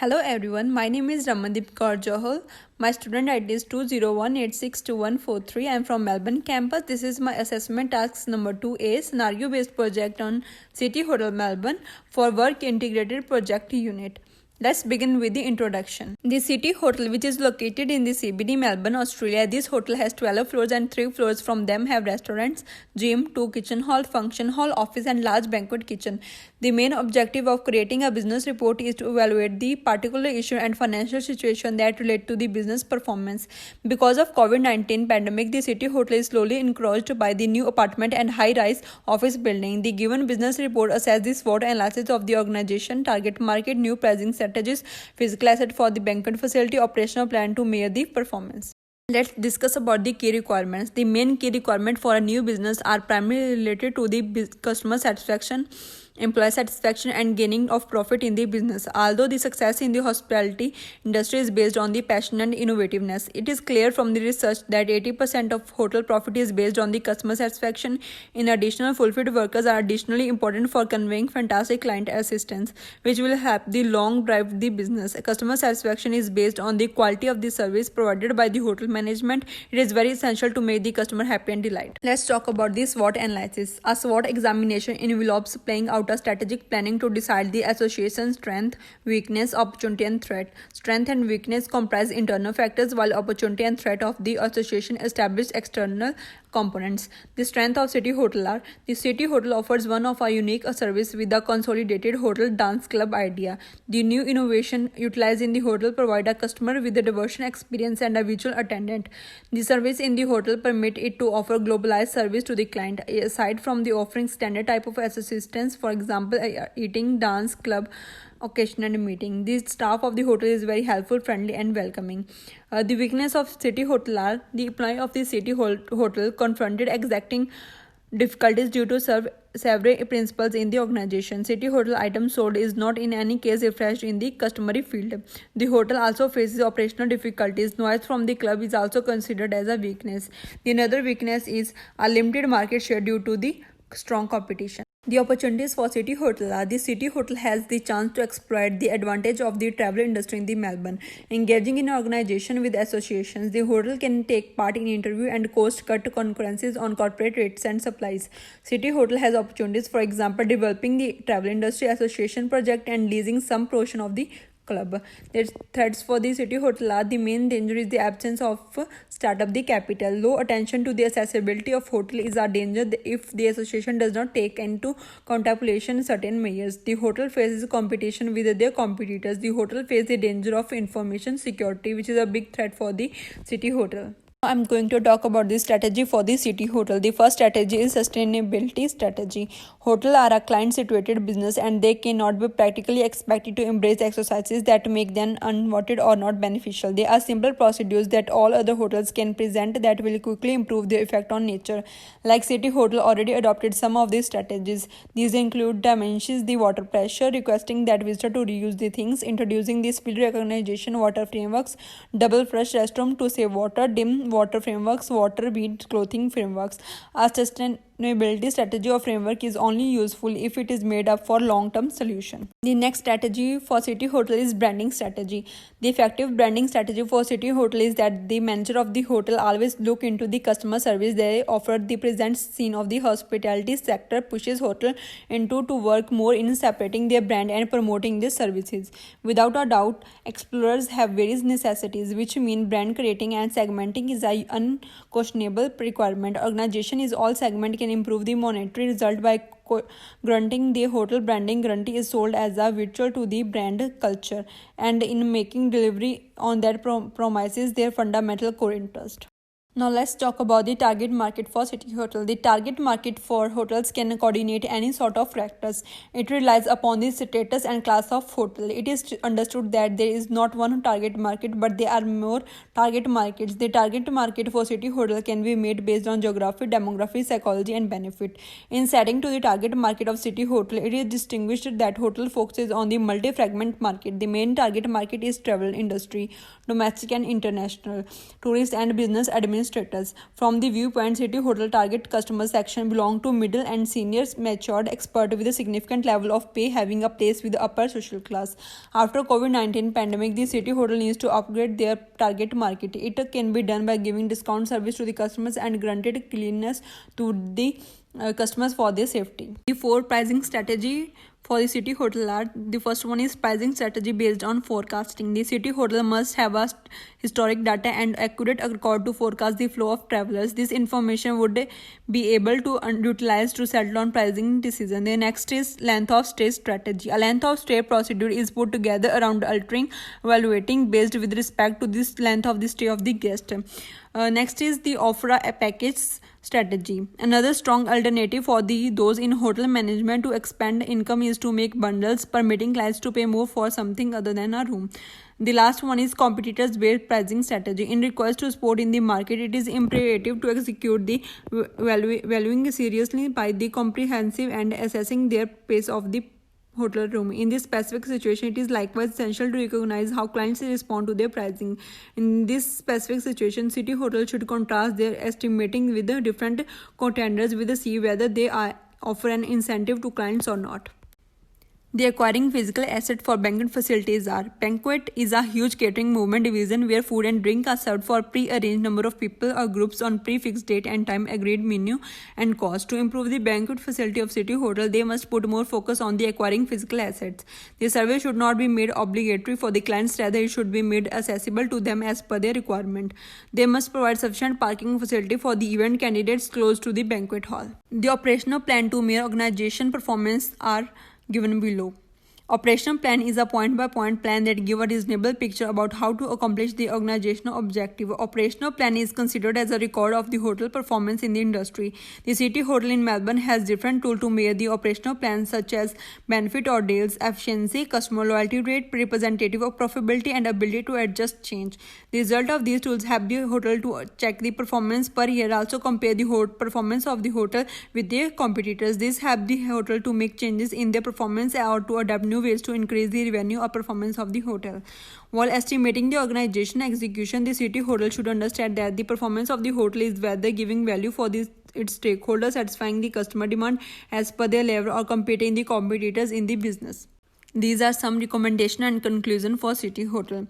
Hello everyone, my name is Ramandeep Kaur Johal. My student ID is 201862143. I am from Melbourne campus. This is my assessment task number 2A, scenario based project on City Hotel Melbourne for Work Integrated Project Unit. Let's begin with the introduction. The City Hotel, which is located in the CBD Melbourne, Australia. This hotel has 12 floors and 3 floors from them have restaurants, gym, 2 kitchen hall, function hall, office and large banquet kitchen. The main objective of creating a business report is to evaluate the particular issue and financial situation that relate to the business performance. Because of COVID-19 pandemic, the City Hotel is slowly encroached by the new apartment and high-rise office building. The given business report assesses the SWOT analysis of the organization, target market, new pricing strategies, physical asset for the banquet facility, operational plan to measure the performance. Let's discuss about the key requirements. The main key requirement for a new business are primarily related to the customer satisfaction, employee satisfaction and gaining of profit in the business. Although the success in the hospitality industry is based on the passion and innovativeness, it is clear from the research that 80% of hotel profit is based on the customer satisfaction. In addition, fulfilled workers are additionally important for conveying fantastic client assistance, which will help the long drive the business. Customer satisfaction is based on the quality of the service provided by the hotel management. It is very essential to make the customer happy and delight. Let's talk about the SWOT analysis. A SWOT examination envelopes playing out a strategic planning to decide the association's strength, weakness, opportunity and threat. Strength and weakness comprise internal factors, while opportunity and threat of the association establish external components. The strength of City Hotel are: the City Hotel offers one of a unique service with a consolidated hotel dance club idea. The new innovation utilized in the hotel provide a customer with a diversion experience and a visual attendant. The service in the hotel permit it to offer globalized service to the client. Aside from the offering standard type of assistance, for example, eating, dance, club, occasion and meeting. The staff of the hotel is very helpful, friendly and welcoming. The weakness of City Hotel are: the employee of the City Hotel confronted exacting difficulties due to several principles in the organization. City Hotel items sold is not in any case refreshed in the customary field. The hotel also faces operational difficulties. Noise from the club is also considered as a weakness. The another weakness is a limited market share due to the strong competition. The opportunities for City Hotel are: the City Hotel has the chance to exploit the advantage of the travel industry in the Melbourne. Engaging in organization with associations, the hotel can take part in interview and cost cut concurrences on corporate rates and supplies. City Hotel has opportunities, for example, developing the travel industry association project and leasing some portion of the club. The threats for the City Hotel are: the main danger is the absence of startup the capital. Low attention to the accessibility of hotel is a danger if the association does not take into contemplation certain measures. The hotel faces competition with their competitors. The hotel faces the danger of information security, which is a big threat for the City Hotel. I'm going to talk about the strategy for the City Hotel. The first strategy is sustainability strategy. Hotels are a client-situated business and they cannot be practically expected to embrace exercises that make them unwanted or not beneficial. There are simple procedures that all other hotels can present that will quickly improve their effect on nature. Like City Hotel already adopted some of these strategies. These include dimensions the water pressure, requesting that visitor to reuse the things, introducing the spill recognition water frameworks, double flush restroom to save water, dim water frameworks, water bead clothing frameworks. A sustainability strategy or framework is only useful if it is made up for long-term solution. The next strategy for City Hotel is branding strategy. The effective branding strategy for City Hotel is that the manager of the hotel always look into the customer service they offer. The present scene of the hospitality sector pushes hotel into to work more in separating their brand and promoting their services. Without a doubt, explorers have various necessities, which mean brand creating and segmenting is an unquestionable requirement. Organization is all segment can improve the monetary result by granting the hotel branding guarantee is sold as a virtual to the brand culture, and in making delivery on that promises their fundamental core interest. Now let's talk about the target market for City Hotel. The target market for hotels can coordinate any sort of factors. It relies upon the status and class of hotel. It is understood that there is not one target market, but there are more target markets. The target market for City Hotel can be made based on geography, demography, psychology, and benefit. In setting to the target market of City Hotel, it is distinguished that hotel focuses on the multi-fragment market. The main target market is travel industry, domestic and international, tourist and business administration in status. From the viewpoint, City Hotel target customer section belong to middle and senior matured expert with a significant level of pay, having a place with the upper social class. After COVID-19 pandemic, the City Hotel needs to upgrade their target market. It can be done by giving discount service to the customers and granted cleanliness to the customers for their safety. The 4 pricing strategy for the City Hotel are: the first one is pricing strategy based on forecasting. The City Hotel must have a historic data and accurate record to forecast the flow of travelers. This information would be able to utilize to settle on pricing decision. The next is length of stay strategy. A length of stay procedure is put together around evaluating based with respect to this length of the stay of the guest. Next is the offer a package strategy. Another strong alternative for those in hotel management to expand income is to make bundles, permitting clients to pay more for something other than a room. The last one is competitors based pricing strategy. In request to sport in the market, it is imperative to execute the valuing seriously by the comprehensive and assessing their pace of the hotel room. In this specific situation, it is likewise essential to recognize how clients respond to their pricing. In this specific situation, City Hotel should contrast their estimating with the different contenders with the see whether they offer an incentive to clients or not. The acquiring physical asset for banquet facilities are: banquet is a huge catering movement division where food and drink are served for pre-arranged number of people or groups on prefixed date and time, agreed menu and cost. To improve the banquet facility of City Hotel, they must put more focus on the acquiring physical assets. The survey should not be made obligatory for the clients, rather it should be made accessible to them as per their requirement. They must provide sufficient parking facility for the event candidates close to the banquet hall. The operational plan to measure organization performance are given below. Operational plan is a point-by-point plan that gives a reasonable picture about how to accomplish the organizational objective. Operational plan is considered as a record of the hotel performance in the industry. The City Hotel in Melbourne has different tools to measure the operational plans such as benefit or deals, efficiency, customer loyalty rate, representative of profitability, and ability to adjust change. The result of these tools help the hotel to check the performance per year, also compare the performance of the hotel with their competitors. This helps the hotel to make changes in their performance or to adapt new ways to increase the revenue or performance of the hotel. While estimating the organization execution, the City Hotel should understand that the performance of the hotel is whether giving value for its stakeholders, satisfying the customer demand as per their level, or competing the competitors in the business. These are some recommendations and conclusion for City Hotel.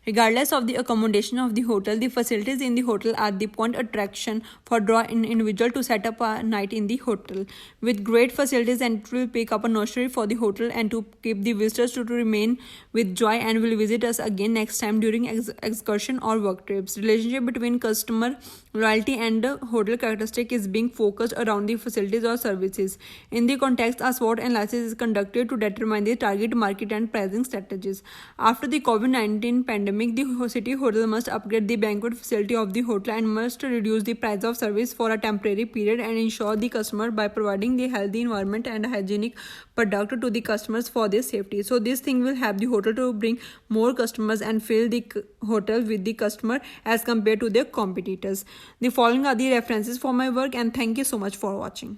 Regardless of the accommodation of the hotel, the facilities in the hotel are the point attraction for draw an individual to set up a night in the hotel. With great facilities, and it will pick up a nursery for the hotel and to keep the visitors to remain with joy and will visit us again next time during excursion or work trips. Relationship between customer loyalty and hotel characteristic is being focused around the facilities or services. In the context, a SWOT analysis is conducted to determine the target market and pricing strategies. After the COVID-19 pandemic, the City Hotel must upgrade the banquet facility of the hotel and must reduce the price of service for a temporary period and ensure the customer by providing the healthy environment and hygienic product to the customers for their safety. So this thing will help the hotel to bring more customers and fill the hotel with the customer as compared to their competitors. The following are the references for my work, and thank you so much for watching.